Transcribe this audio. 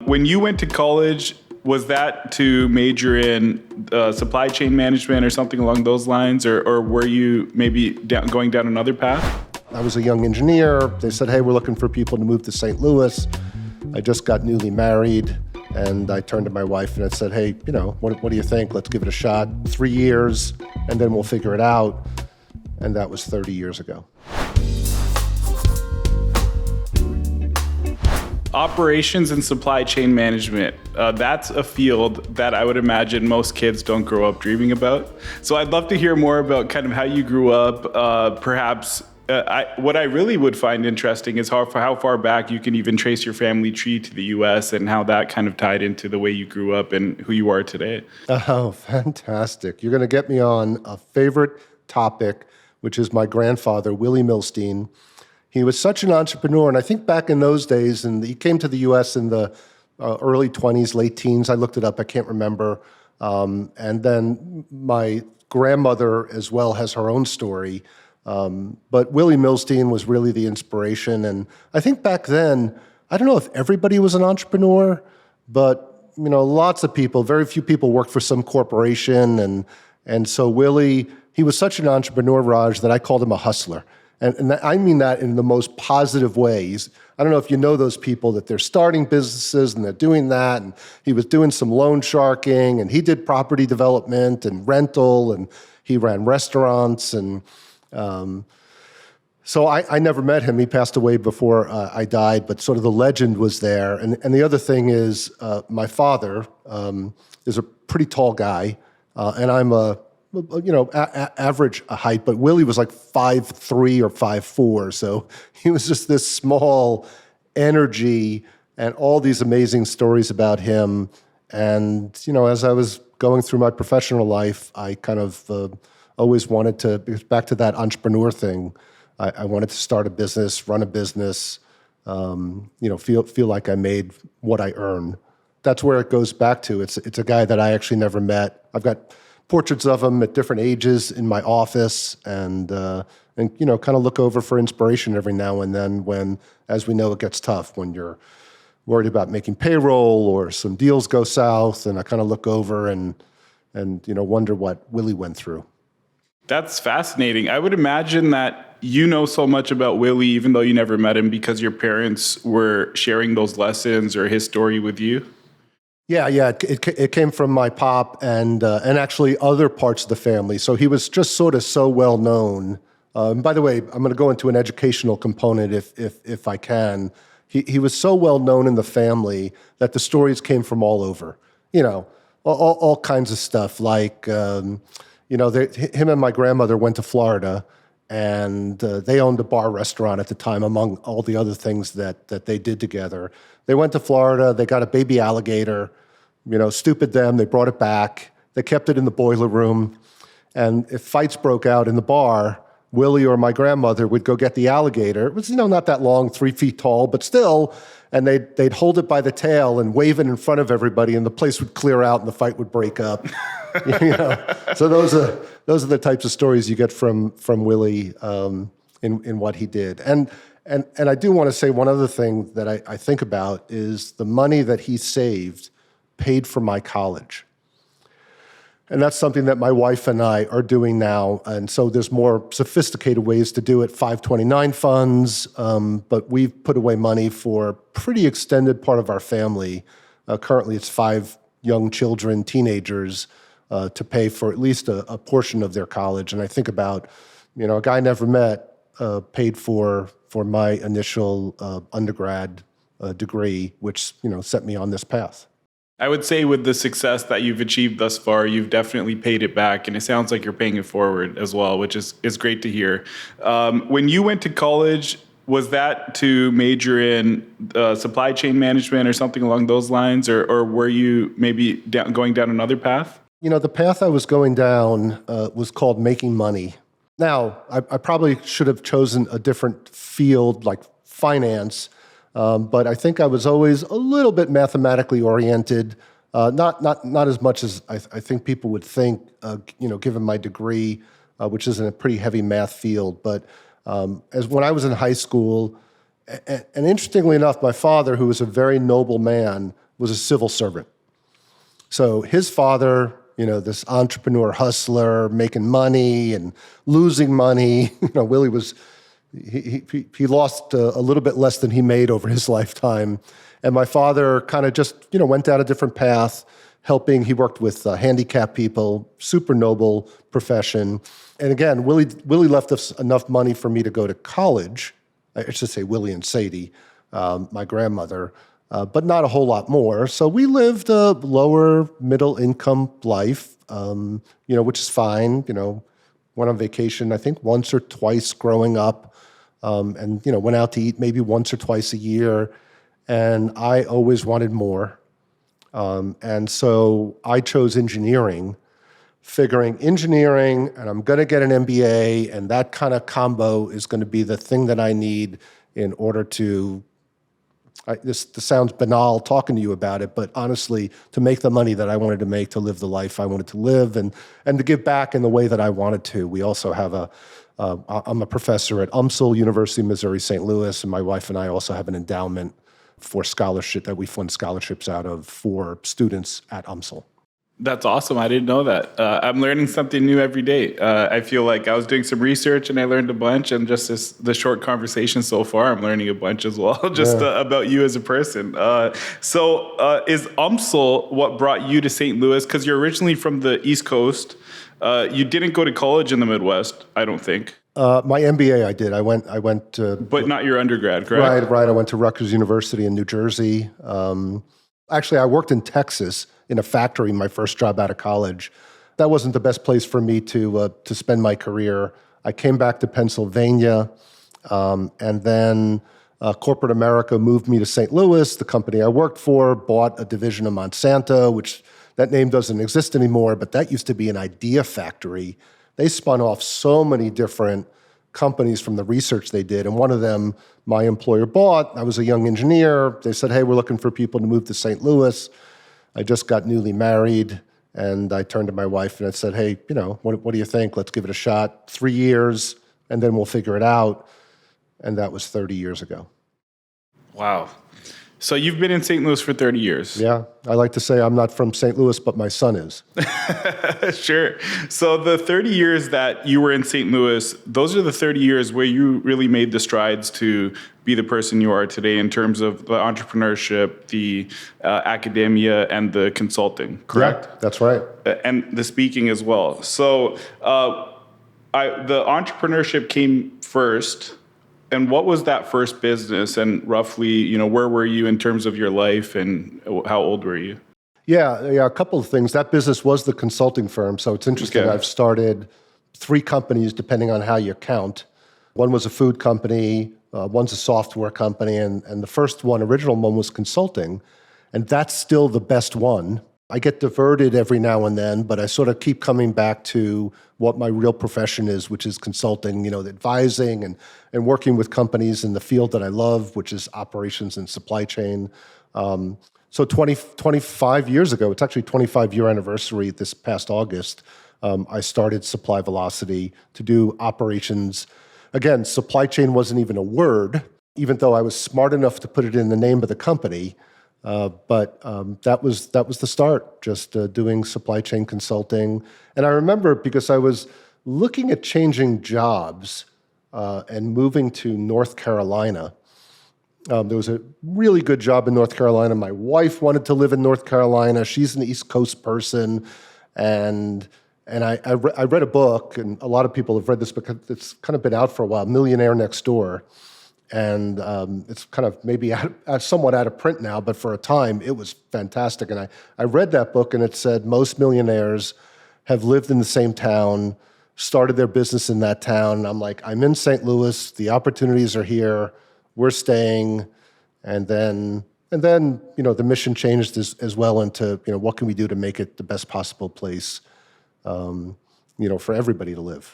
When you went to college, was that to major in supply chain management or something along those lines, or were you maybe going down another path? I was a young engineer. They said, hey, we're looking for people to move to St. Louis. I just got newly married, and I turned to my wife and I said, hey, what do you think? Let's give it a shot. 3 years, and then we'll figure it out. And that was 30 years ago. Operations and supply chain management, that's a field that I would imagine most kids don't grow up dreaming about. So I'd love to hear more about kind of how you grew up. Perhaps what I really would find interesting is how far back you can even trace your family tree to the US and how that kind of tied into the way you grew up and who you are today. Oh, fantastic. You're going to get me on a favorite topic, which is my grandfather, Willie Milstein. He was such an entrepreneur, and I think back in those days, and he came to the U.S. in the early 20s, late teens. I looked it up, I can't remember. And then my grandmother as well has her own story. But Willie Milstein was really the inspiration. And I think back then, I don't know if everybody was an entrepreneur, but lots of people, very few people worked for some corporation. And so Willie, he was such an entrepreneur, Raj, that I called him a hustler. And I mean that in the most positive ways. I don't know if you know those people that they're starting businesses and they're doing that. And he was doing some loan sharking, and he did property development and rental, and he ran restaurants. And so I never met him. He passed away before I died, but sort of the legend was there. And the other thing is my father is a pretty tall guy, and I'm average height, but Willie was like 5'3" or 5'4", so he was just this small energy and all these amazing stories about him. And, as I was going through my professional life, I kind of always wanted to, back to that entrepreneur thing, I wanted to start a business, run a business, feel like I made what I earned. That's where it goes back to. It's a guy that I actually never met. I've got portraits of him at different ages in my office, and kind of look over for inspiration every now and then when, as we know, it gets tough when you're worried about making payroll or some deals go south, and I kind of look over and wonder what Willie went through. That's fascinating. I would imagine that you know so much about Willie, even though you never met him, because your parents were sharing those lessons or his story with you. Yeah. It came from my pop and actually other parts of the family. So he was just sort of so well known. And by the way, I'm going to go into an educational component if I can. He was so well known in the family that the stories came from all over. All kinds of stuff. Like him and my grandmother went to Florida, and they owned a bar restaurant at the time, among all the other things that they did together. They went to Florida, they got a baby alligator, stupid them, they brought it back, they kept it in the boiler room, and if fights broke out in the bar, Willie or my grandmother would go get the alligator. It was, not that long, 3 feet tall, but still, and they'd hold it by the tail and wave it in front of everybody, and the place would clear out and the fight would break up. So those are the types of stories you get from Willie in what he did. And I do want to say one other thing that I think about is the money that he saved paid for my college. And that's something that my wife and I are doing now. And so there's more sophisticated ways to do it, 529 funds, but we've put away money for a pretty extended part of our family. Currently it's 5 young children, teenagers, to pay for at least a portion of their college. And I think about, a guy I never met paid for my initial undergrad degree, which set me on this path. I would say with the success that you've achieved thus far, you've definitely paid it back, and it sounds like you're paying it forward as well, which is great to hear. When you went to college, was that to major in supply chain management or something along those lines, or were you maybe going down another path? The path I was going down was called making money. Now, I probably should have chosen a different field like finance, but I think I was always a little bit mathematically oriented, not as much as I think people would think, given my degree, which is in a pretty heavy math field. But as when I was in high school, and interestingly enough, my father, who was a very noble man, was a civil servant. So his father, this entrepreneur hustler, making money and losing money. Willie he lost a little bit less than he made over his lifetime. And my father kind of just, went down a different path, helping. He worked with handicapped people, super noble profession. And again, Willie left us enough money for me to go to college. I should say Willie and Sadie, my grandmother, but not a whole lot more. So we lived a lower middle income life, which is fine. Went on vacation, I think once or twice growing up, and went out to eat maybe once or twice a year. And I always wanted more. And so I chose engineering, figuring engineering, and I'm going to get an MBA, and that kind of combo is going to be the thing that I need in order to, this sounds banal talking to you about it, but honestly, to make the money that I wanted to make, to live the life I wanted to live, and to give back in the way that I wanted to. We also have I'm a professor at UMSL, University of Missouri, St. Louis, and my wife and I also have an endowment for scholarship that we fund scholarships out of for students at UMSL. That's awesome. I didn't know that. I'm learning something new every day. I feel like I was doing some research and I learned a bunch, and just the short conversation so far, I'm learning a bunch as well, about you as a person. So is UMSL what brought you to St. Louis? Because you're originally from the East Coast. You didn't go to college in the Midwest, I don't think. My MBA I did. I went to... But not your undergrad, correct? Right. I went to Rutgers University in New Jersey. Actually, I worked in Texas in a factory, my first job out of college. That wasn't the best place for me to spend my career. I came back to Pennsylvania, and then corporate America moved me to St. Louis. The company I worked for bought a division of Monsanto, which that name doesn't exist anymore, but that used to be an idea factory. They spun off so many different companies from the research they did, and one of them my employer bought. I was a young engineer. They said, hey, we're looking for people to move to St. Louis. I just got newly married, and I turned to my wife and I said, hey, what do you think? Let's give it a shot. 3 years, and then we'll figure it out. And that was 30 years ago. Wow. So you've been in St. Louis for 30 years. Yeah. I like to say I'm not from St. Louis, but my son is. Sure. So the 30 years that you were in St. Louis, those are the 30 years where you really made the strides to be the person you are today in terms of the entrepreneurship, the academia, and the consulting, correct? Yeah, that's right. And the speaking as well. So the entrepreneurship came first. And what was that first business? And roughly, where were you in terms of your life, and how old were you? Yeah, a couple of things. That business was the consulting firm. So it's interesting. Okay. I've started 3 companies, depending on how you count. One was a food company, one's a software company, and the first one, original one, was consulting. And that's still the best one. I get diverted every now and then, but I sort of keep coming back to what my real profession is, which is consulting, advising and working with companies in the field that I love, which is operations and supply chain. So 25 years ago, it's actually 25-year anniversary this past August, I started Supply Velocity to do operations. Again, supply chain wasn't even a word, even though I was smart enough to put it in the name of the company. But that was the start, just doing supply chain consulting. And I remember because I was looking at changing jobs and moving to North Carolina. There was a really good job in North Carolina. My wife wanted to live in North Carolina. She's an East Coast person. And I read a book, and a lot of people have read this book. It's kind of been out for a while, Millionaire Next Door. And it's kind of maybe somewhat out of print now, but for a time, it was fantastic. And I read that book, and it said most millionaires have lived in the same town, started their business in that town. And I'm like, I'm in St. Louis. The opportunities are here. We're staying. And then the mission changed as well into, what can we do to make it the best possible place, for everybody to live.